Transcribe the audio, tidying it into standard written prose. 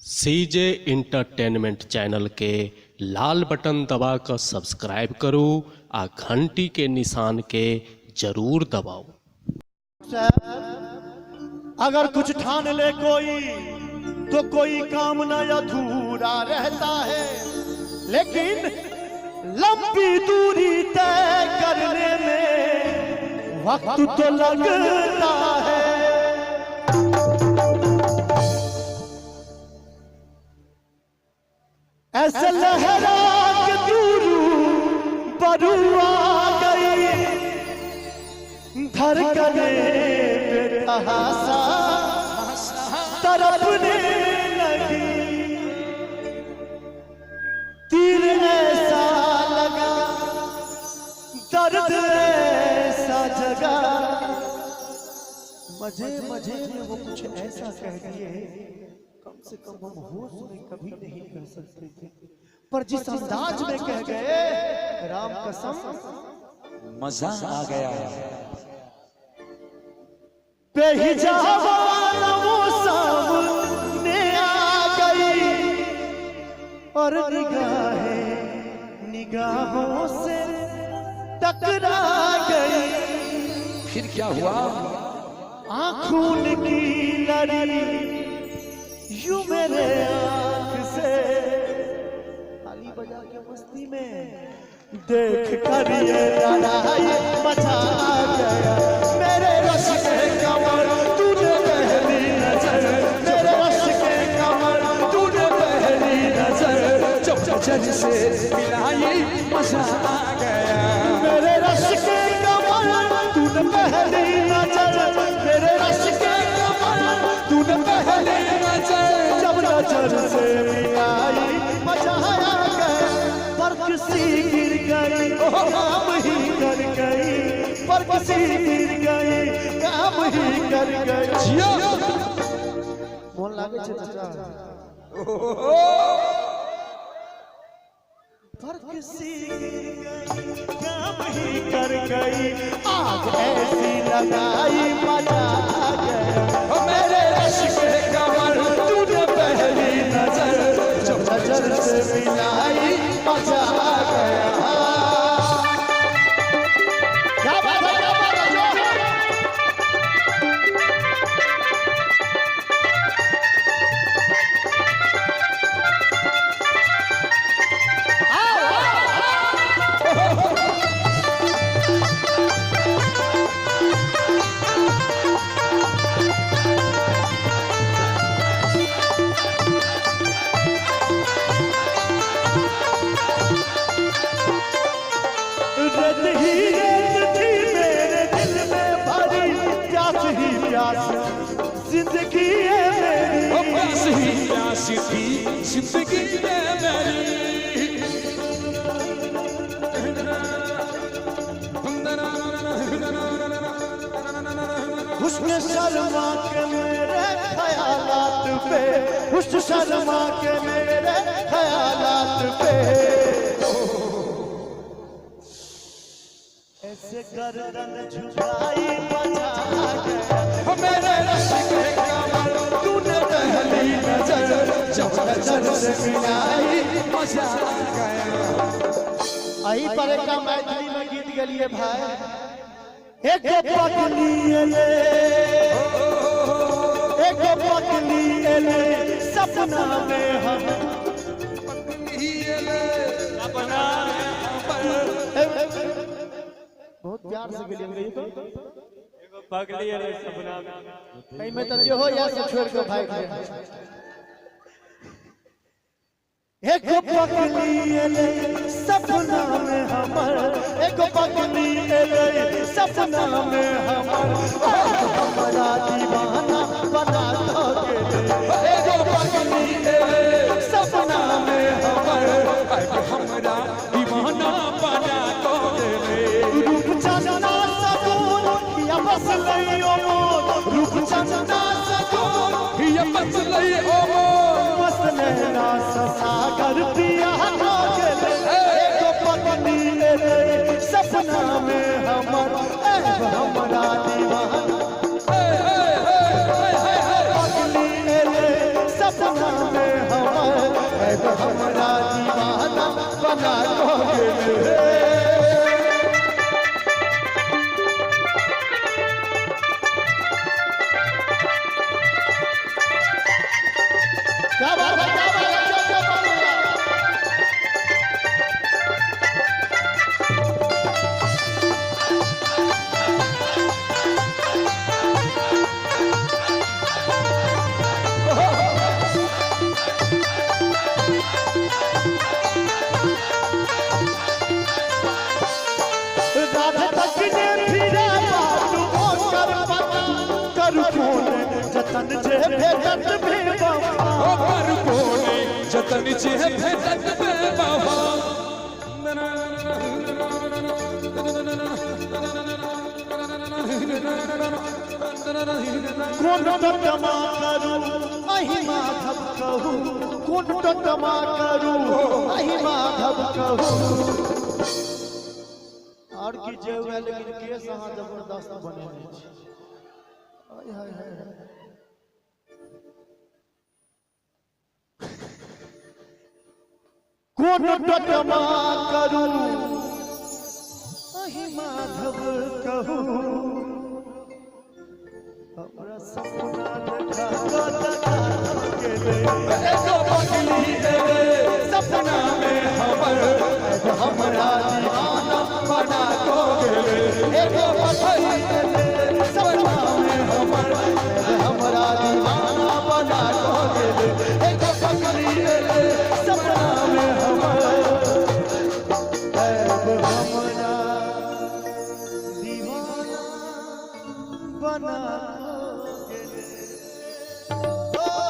सीजे entertainment channel के लाल button दबाकर subscribe करो आ घंटी के निशान के जरूर दबाओ। अगर कुछ ठान ले कोई तो कोई काम न अधूरा रहता है, लेकिन लंबी दूरी तय करने में वक्त तो लगता है। ऐसे लहरा के दूरू बरुआ गई, धड़कने बेतहासा तड़पने लगी। तीर ऐसा लगा, दर्द ऐसा जगा, मजे मजे में वो कुछ ऐसा कह दिए, कम से कम हम होश में कभी नहीं कर सकते थे, पर जिस अंदाज में कह गए, राम कसम मजा आ गया। बेहिजाबान वो सामने आ गई और निगाहों से टकरा गई। फिर क्या हुआ? आंखों की लड़ी यूं मेरे आंख से ताली बजा के मस्ती में देख कर ये लड़ाई मचा गया। मेरे रश के कमर तूने पहली नजर, मेरे रश के कमर तूने पहली नजर, जब नजर से मिलाई मजा आ गया। मेरे रश के कमर तूने पहली नजर, मेरे रश के कमर तूने पहली नजर, जब नजर से मिलाई मजा आ गया। पर किसी गिर गई काम ही कर गई, पर किसी गिर गई काम ही कर गई। मोन लागे छे चाचा, पर किसी गिर गई काम ही कर गई। आग ऐसी लगाई मजा आ गया। मेरे रश के कमर तूने पहली नजर, जब नजर से मिलाई मजा आ गया। क्या बात है, क्या बात है। जिंदगी है मेरी, प्यास ही प्यास थी जिंदगी है मेरी। हुस्न शर्मा के मेरे ख्यालात पे, हुस्न शर्मा के मेरे ख्यालात पे, ऐसे गर्दन झुकाई मजा आ गया। मेरे रश के कमर तूने पहली नजर, जब नजर से मिलाई मजा आ गया। आई पर का मैथिली में गीत गलिए भाई। एक पगली ले, एक पगली ले, सपना में हम सपना बहुत प्यार से गलिए गई तो पगली रे सपना कहीं में तो जो हो या से छोड़ के भाग गया। एक पगली ले सपना में हमर, एक पगली ले सपना में हमर, हमारा दीवाना बना दोगे। एक पगली ले सपना में हमर, हमारा दीवाना बना दोगे। रूप चंदा सकून या बस लई ओ मोर, रूप चंदा सकून ये बस लई ओ मोर, मस्त नैना सागर पिया गेले। एक पगली ले सपना में हमर, हमारा दीवाना पगली ले सपना में है तो हमारा दीवाना बना दोगे। क्या बात है, क्या बात है, क्या बात है। राधे तक ने फिरा बातू कर पता करू कौन जतन जे भेटत बेवफा ओ कर कोने जतन जे भेटत बेवफा कौन टमा करू अहि माधव कहू कौन टमा करू अहि माधव कहू और की जे हुआ लेकिन केस अहाँ जबरदस्त बनेने छी। हाय हाय हाय कौन टमा करू अहि माधव कहू हमरा सपना देखा